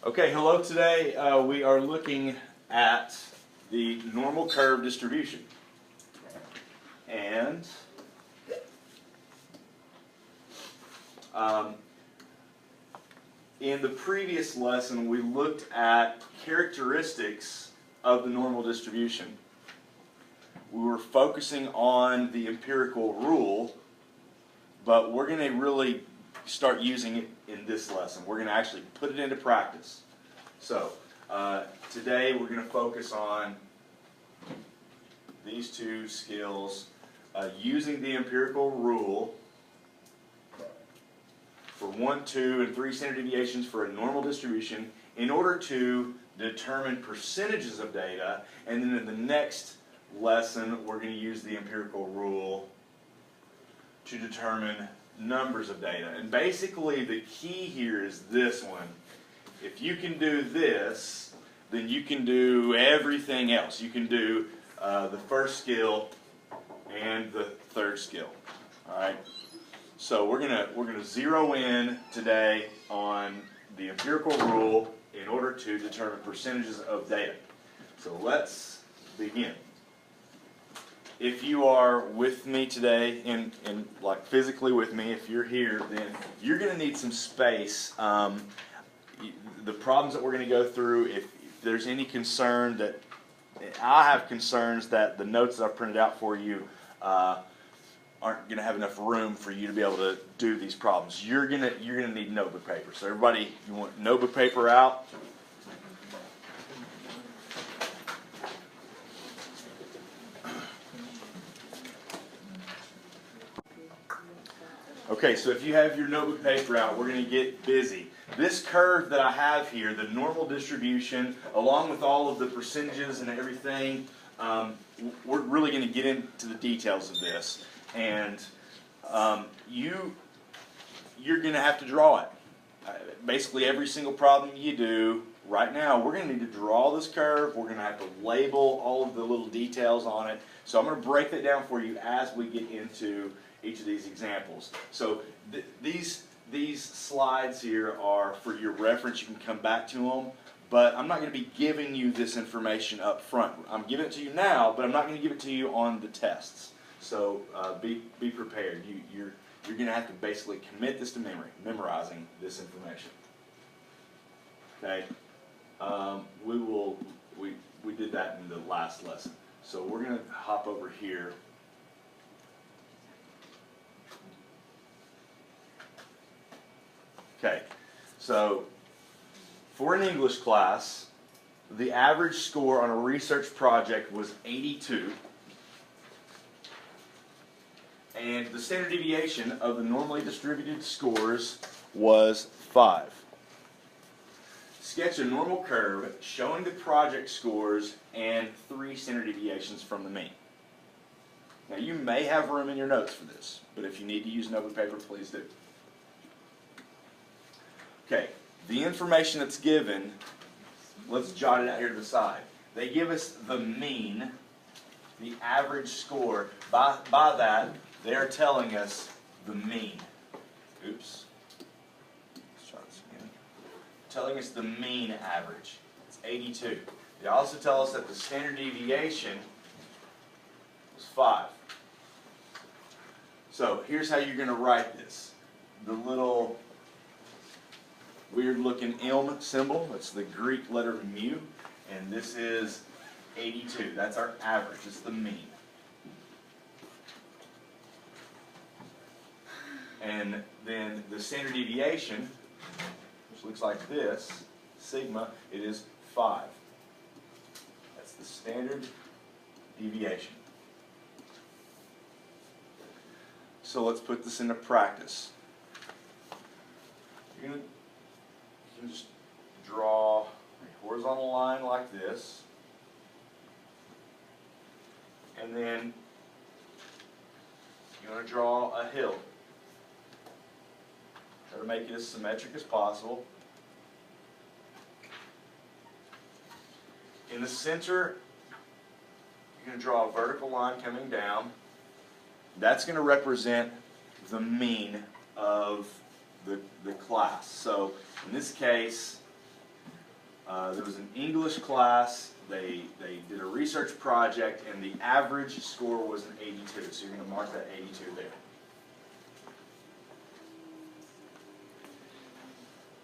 Okay, hello. Today we are looking at the normal curve distribution. And in the previous lesson we looked at characteristics of the normal distribution. We were focusing on the empirical rule, but we're going to really start using it in this lesson. We're going to actually put it into practice. So today we're going to focus on these two skills, using the empirical rule for 1, 2, and 3 standard deviations for a normal distribution in order to determine percentages of data, and then in the next lesson we're going to use the empirical rule to determine numbers of data. And basically the key here is this one. If you can do this, then you can do everything else. You can do the first skill and the third skill. All right. So we're gonna zero in today on the empirical rule in order to determine percentages of data. So let's begin. If you are with me today, and like physically with me, if you're here, then you're going to need some space. The problems that we're going to go through, if there's any concern that, I have concerns that the notes that I've printed out for you aren't going to have enough room for you to be able to do these problems. You're going to need notebook paper. So everybody, you want notebook paper out? Okay, so if you have your notebook paper out, we're going to get busy. This curve that I have here, the normal distribution, along with all of the percentages and everything, we're really going to get into the details of this. And you're going to have to draw it. Basically every single problem you do right now, we're going to need to draw this curve. We're going to have to label all of the little details on it. So I'm going to break that down for you as we get into each of these examples. So these slides here are for your reference. You can come back to them, but I'm not going to be giving you this information up front. I'm giving it to you now, but I'm not going to give it to you on the tests. So be prepared. You're going to have to basically commit this to memory, memorizing this information. Okay. We did that in the last lesson. So we're going to hop over here. Okay, so for an English class, the average score on a research project was 82, and the standard deviation of the normally distributed scores was 5. Sketch a normal curve showing the project scores and 3 standard deviations from the mean. Now you may have room in your notes for this, but if you need to use notebook paper, please do. Okay, the information that's given, let's jot it out here to the side. They give us the mean, the average score. By that, they're telling us the mean. Oops. Let's try this again. Telling us the mean average. It's 82. They also tell us that the standard deviation was 5. So here's how you're going to write this. The little weird looking ilm symbol, that's the Greek letter mu, and this is 82. That's our average, it's the mean. And then the standard deviation, which looks like this, sigma, it is 5. That's the standard deviation. So let's put this into practice. You're going to You can just draw a horizontal line like this, and then you're going to draw a hill. Try to make it as symmetric as possible. In the center, you're going to draw a vertical line coming down. That's going to represent the mean of the class. So in this case, There was an English class. They did a research project, and the average score was an 82. So you're going to mark that 82 there.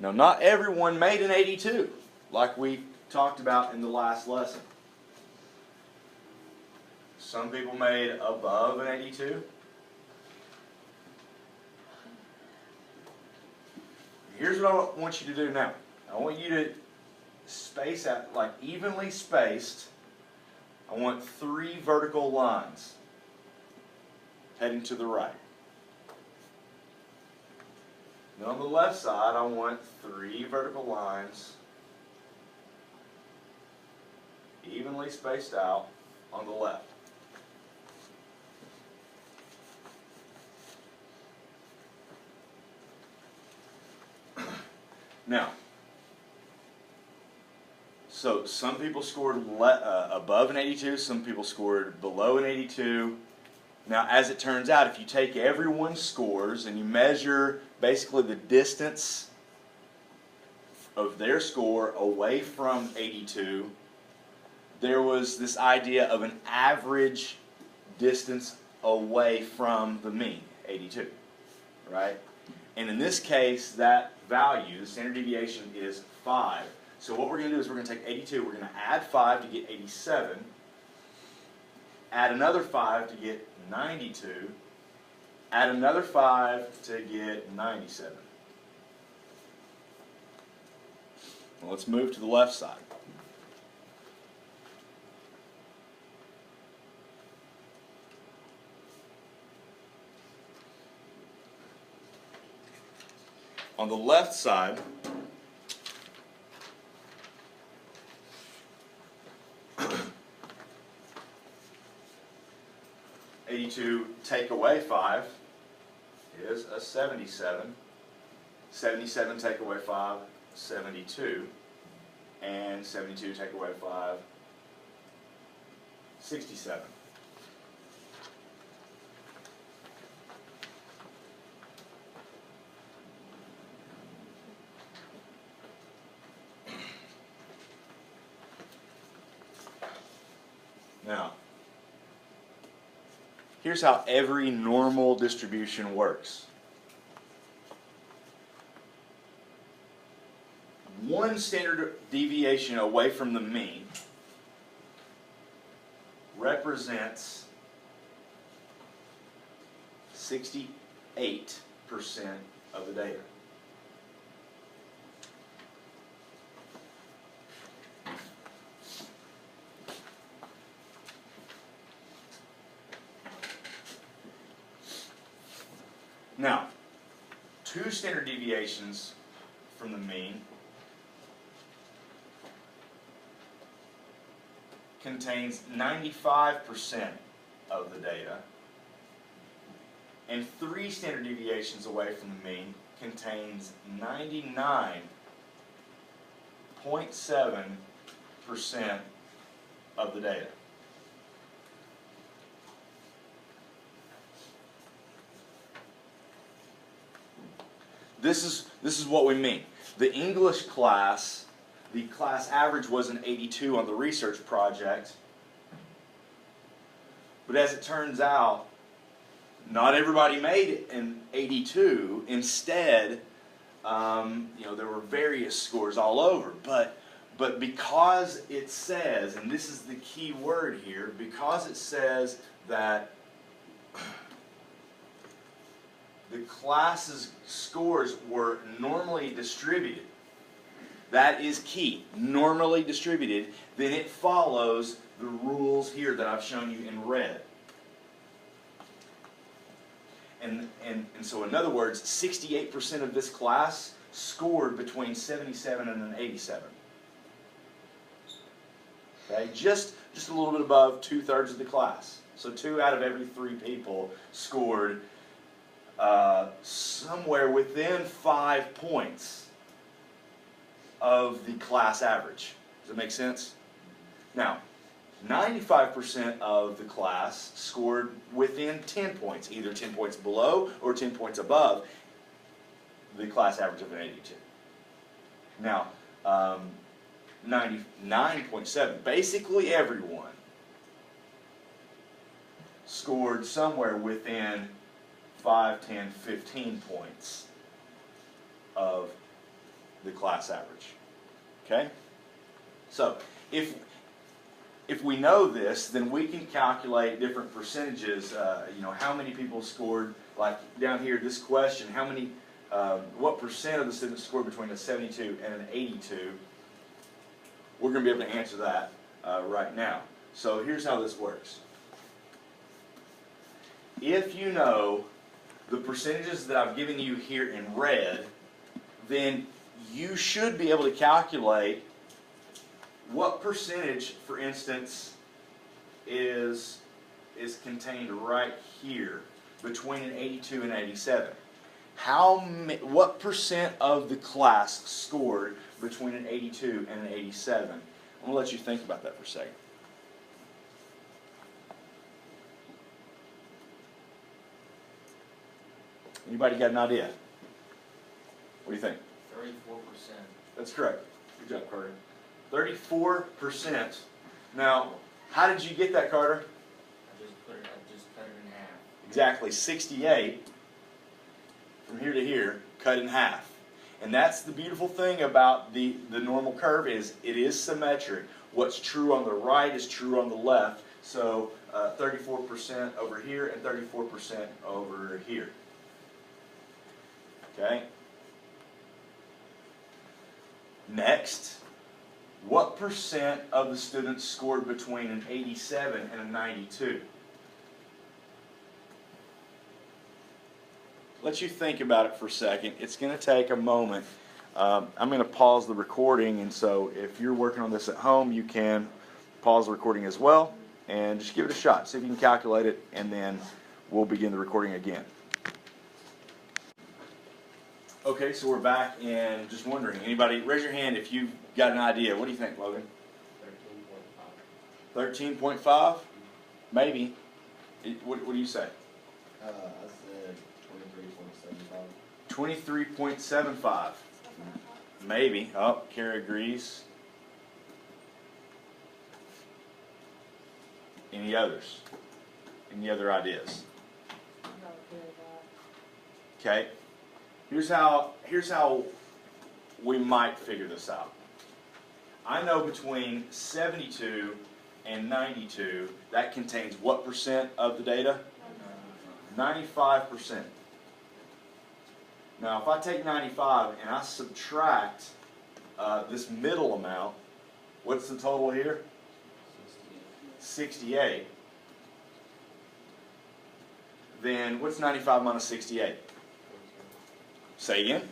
Now, not everyone made an 82, like we talked about in the last lesson. Some people made above an 82. Here's what I want you to do now. I want you to space out, like evenly spaced. I want 3 vertical lines heading to the right. Then on the left side, I want 3 vertical lines evenly spaced out on the left. Now, so some people scored above an 82, some people scored below an 82. Now, as it turns out, if you take everyone's scores and you measure basically the distance of their score away from 82, there was this idea of an average distance away from the mean, 82, right? And in this case, that value, the standard deviation, is 5. So what we're going to do is we're going to take 82, we're going to add 5 to get 87, add another 5 to get 92, add another 5 to get 97. Well, let's move to the left side. On the left side, (82) take away 5 is a 77. 77 take away 5, 72. And 72 take away 5, 67. Now, here's how every normal distribution works. One standard deviation away from the mean represents 68% of the data. Now, 2 standard deviations from the mean contains 95% of the data, and 3 standard deviations away from the mean contains 99.7% of the data. This is what we mean. The English class, the class average was an 82 on the research project. But as it turns out, not everybody made an 82. Instead, there were various scores all over. But because it says, and this is the key word here, because it says that the class's scores were normally distributed, that is key, normally distributed, then it follows the rules here that I've shown you in red. And so in other words, 68% of this class scored between 77 and an 87. Okay, just a little bit above 2/3 of the class. So 2 out of every 3 people scored somewhere within 5 points of the class average. Does that make sense? Now, 95% of the class scored within 10 points, either 10 points below or 10 points above the class average of an 82. Now, 99.7. Basically everyone scored somewhere within 5, 10, 15 points of the class average. Okay? So, if we know this, then we can calculate different percentages. How many people scored, like down here, this question, what percent of the students scored between a 72 and an 82? We're going to be able to answer that right now. So here's how this works. If you know the percentages that I've given you here in red, then you should be able to calculate what percentage, for instance, is contained right here between an 82 and 87. What percent of the class scored between an 82 and an 87? I'm going to let you think about that for a second. Anybody got an idea? What do you think? 34%. That's correct. Good job, Carter. 34%. Now, how did you get that, Carter? I just cut it in half. Exactly, 68 from here to here, cut in half. And that's the beautiful thing about the normal curve is it is symmetric. What's true on the right is true on the left. So 34% over here and 34% over here. Okay? Next, what percent of the students scored between an 87 and a 92? Let you think about it for a second. It's going to take a moment. I'm going to pause the recording, and so if you're working on this at home, you can pause the recording as well, and just give it a shot. See if you can calculate it, and then we'll begin the recording again. Okay, so we're back, and just wondering, anybody, raise your hand if you've got an idea. What do you think, Logan? 13.5. 13.5? Maybe. What do you say? I said 23.75. 23.75. Maybe. Oh, Kara agrees. Any others? Any other ideas? Okay. Here's how we might figure this out. I know between 72 and 92, that contains what percent of the data? 95%. Now, if I take 95 and I subtract this middle amount, what's the total here? 68. Then what's 95 minus 68? Say again?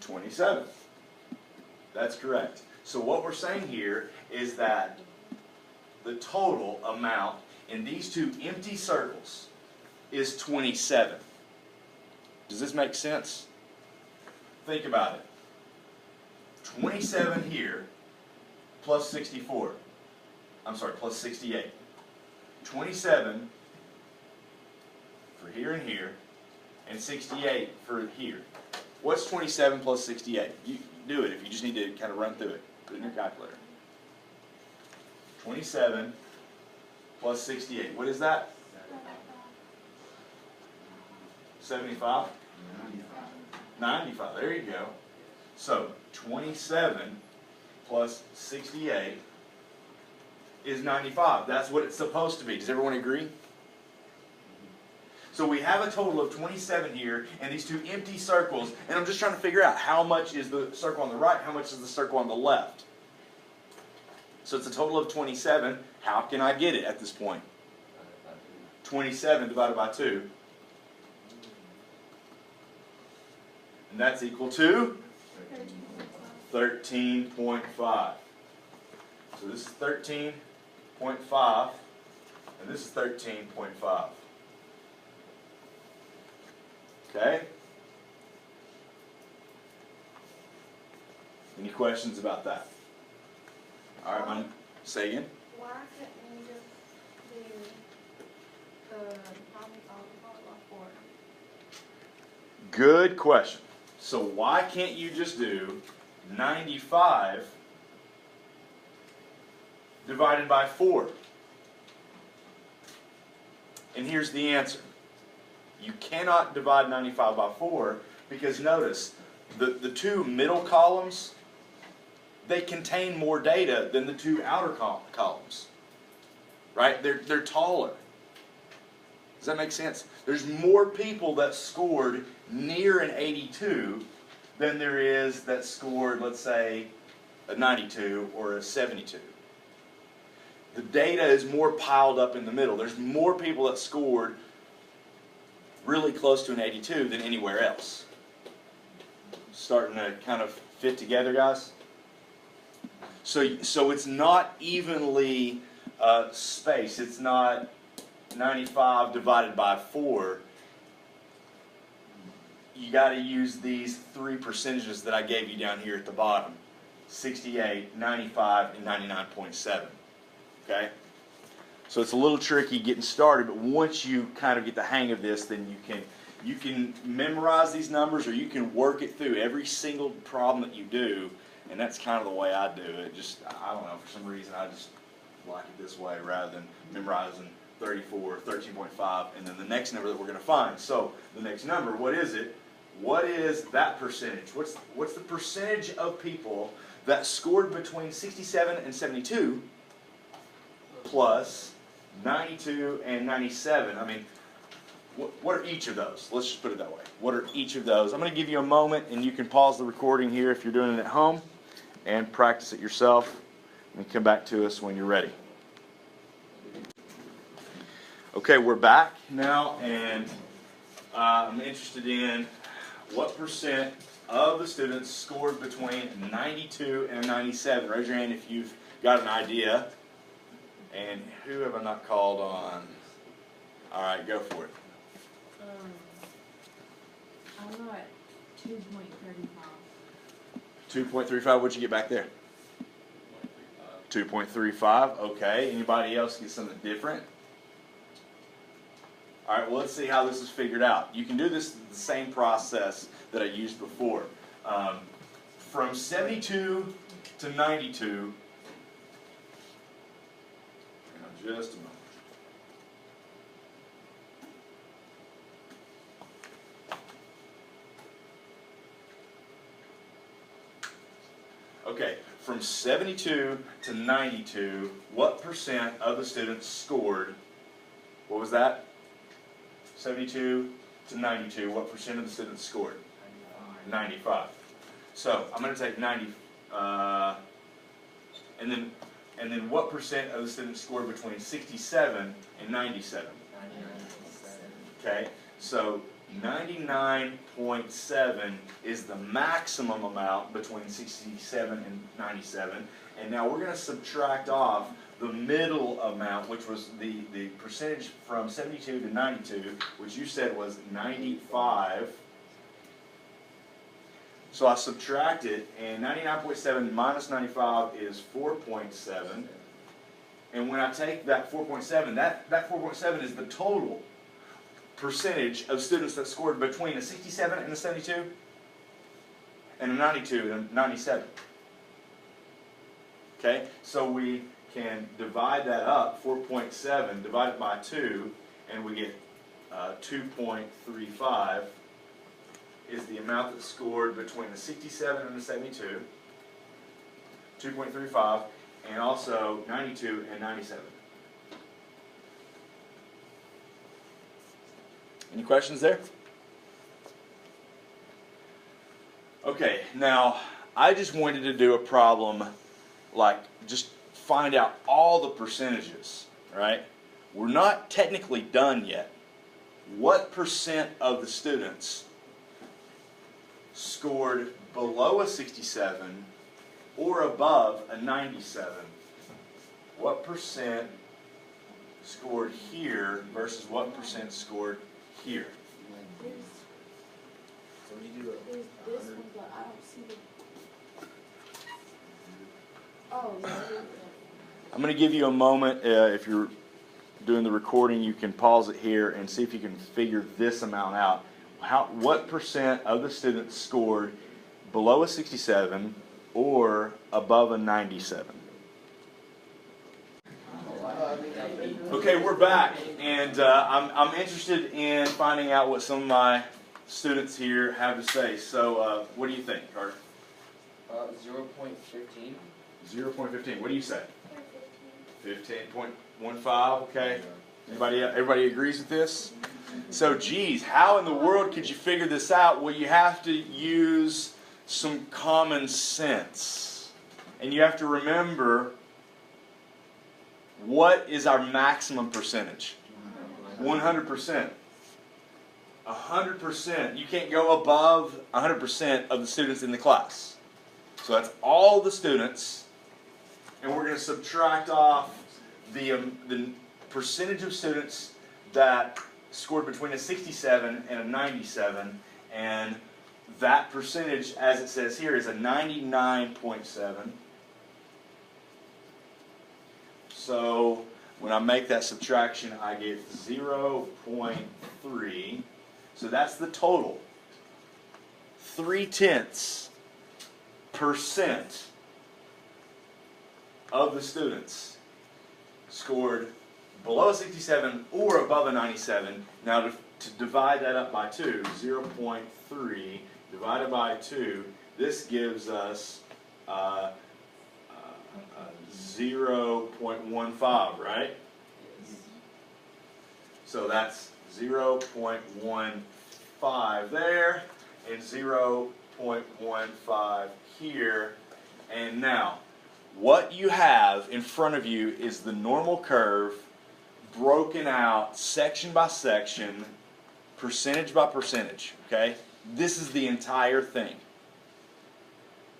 27. That's correct. So what we're saying here is that the total amount in these two empty circles is 27. Does this make sense? Think about it. 27 here plus 64. I'm sorry, plus 68. 27 for here and here, and 68 for here. What's 27 plus 68? You do it if you just need to kind of run through it. Put it in your calculator. 27 plus 68. What is that? 75? 95. There you go. So 27 plus 68 is 95. That's what it's supposed to be. Does everyone agree? So we have a total of 27 here, and these two empty circles, and I'm just trying to figure out how much is the circle on the right, how much is the circle on the left. So it's a total of 27. How can I get it at this point? 27 divided by 2. And that's equal to 13.5. So this is 13.5, and this is 13.5. Okay? Any questions about that? All right, say again. Why couldn't you just do the problem for? Good question. So why can't you just do 95 divided by 4? And here's the answer. You cannot divide 95 by 4 because notice, the two middle columns, they contain more data than the two outer columns. Right? They're taller. Does that make sense? There's more people that scored near an 82 than there is that scored, let's say, a 92 or a 72. The data is more piled up in the middle. There's more people that scored really close to an 82 than anywhere else. Starting to kind of fit together, guys? So it's not evenly spaced. It's not 95 divided by 4. You got to use these three percentages that I gave you down here at the bottom. 68, 95, and 99.7. Okay? So it's a little tricky getting started, but once you kind of get the hang of this, then you can memorize these numbers, or you can work it through every single problem that you do, and that's kind of the way I do it. Just, I don't know, for some reason I just like it this way rather than memorizing 34, 13.5, and then the next number that we're going to find. So the next number, what is it? What is that percentage? What's the percentage of people that scored between 67 and 72 plus 92 and 97? I mean, what are each of those? Let's just put it that way. What are each of those? I'm going to give you a moment, and you can pause the recording here if you're doing it at home and practice it yourself, and come back to us when you're ready. Okay, we're back now, and I'm interested in what percent of the students scored between 92 and 97. Raise your hand if you've got an idea. And who have I not called on? All right, go for it. I'm at 2.35. 2.35, what'd you get back there? 2.35, okay. Anybody else get something different? All right, well, let's see how this is figured out. You can do this the same process that I used before. From 72 to 92, hang on just a moment. Okay, from 72 to 92, what percent of the students scored? What was that? 72 to 92, what percent of the students scored? 95. So I'm going to take 90, and then what percent of the students scored between 67 and 97? 99.7. Okay, so 99.7 is the maximum amount between 67 and 97, and now we're going to subtract off the middle amount, which was the percentage from 72 to 92, which you said was 95. So I subtract it, and 99.7 minus 95 is 4.7. And when I take that 4.7, that 4.7 is the total percentage of students that scored between a 67 and a 72, and a 92 and a 97. Okay, so we can divide that up, 4.7, divide it by 2, and we get 2.35 is the amount that scored between the 67 and the 72, 2.35, and also 92 and 97. Any questions there? Okay, now I just wanted to do a problem like just find out all the percentages, right? We're not technically done yet. What percent of the students scored below a 67 or above a 97? What percent scored here versus what percent scored here? So when you do There's this one, but I don't see the. Oh, yeah, there is. I'm going to give you a moment. If you're doing the recording, you can pause it here and see if you can figure this amount out. What percent of the students scored below a 67 or above a 97? Okay, we're back, and I'm interested in finding out what some of my students here have to say. So, what do you think, Carter? 0.15. 0.15. What do you say? 15.15. Okay. Everybody agrees with this? So, geez, how in the world could you figure this out? Well, you have to use some common sense, and you have to remember, what is our maximum percentage? 100%. 100%. You can't go above 100% of the students in the class. So that's all the students, and we're going to subtract off the percentage of students that scored between a 67 and a 97, and that percentage, as it says here, is a 99.7. So when I make that subtraction, I get 0.3. So that's the total. 0.3% of the students scored below a 67 or above a 97. Now to divide that up by 2, 0.3 divided by 2, this gives us 0.15, right? So that's 0.15 there and 0.15 here. And now, what you have in front of you is the normal curve broken out section by section, percentage by percentage, okay? This is the entire thing.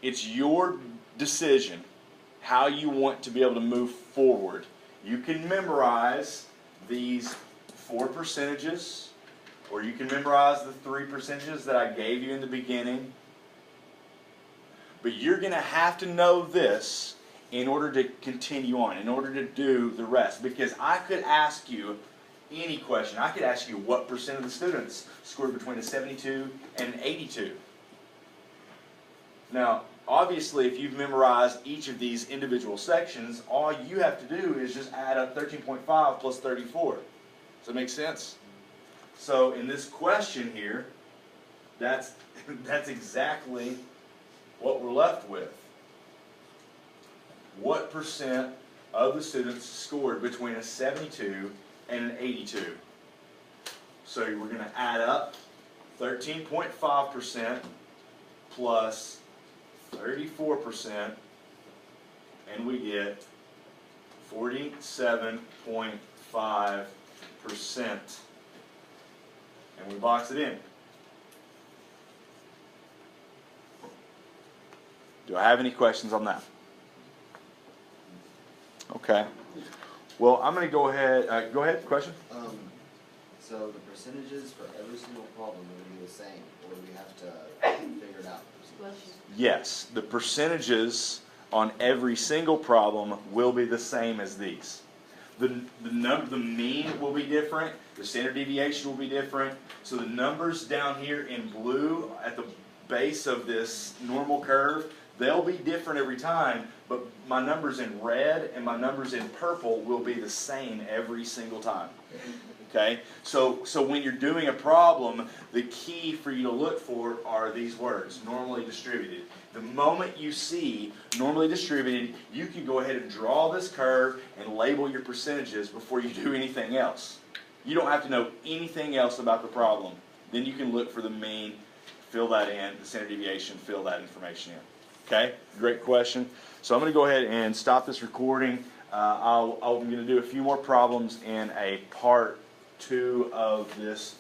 It's your decision how you want to be able to move forward. You can memorize these 4 percentages, or you can memorize the 3 percentages that I gave you in the beginning. But you're going to have to know this in order to continue on, in order to do the rest. Because I could ask you any question. I could ask you what percent of the students scored between a 72 and an 82. Now, obviously, if you've memorized each of these individual sections, all you have to do is just add up 13.5 plus 34. Does that make sense? So in this question here, that's exactly what we're left with. What percent of the students scored between a 72 and an 82? So we're going to add up 13.5% plus 34%, and we get 47.5%. And we box it in. Do I have any questions on that? Okay. Well, I'm going to go ahead. Go ahead. Question? So the percentages for every single problem will be the same, or do we have to figure it out? Yes, the percentages on every single problem will be the same as these. The mean will be different. The standard deviation will be different. So the numbers down here in blue at the base of this normal curve, they'll be different every time, but my numbers in red and my numbers in purple will be the same every single time. Okay? So when you're doing a problem, the key for you to look for are these words, normally distributed. The moment you see normally distributed, you can go ahead and draw this curve and label your percentages before you do anything else. You don't have to know anything else about the problem. Then you can look for the mean, fill that in, the standard deviation, fill that information in. Okay? Great question. So I'm going to go ahead and stop this recording. I'm going to do a few more problems in a part 2 of this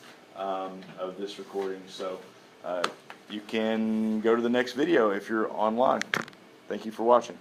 recording. So you can go to the next video if you're online. Thank you for watching.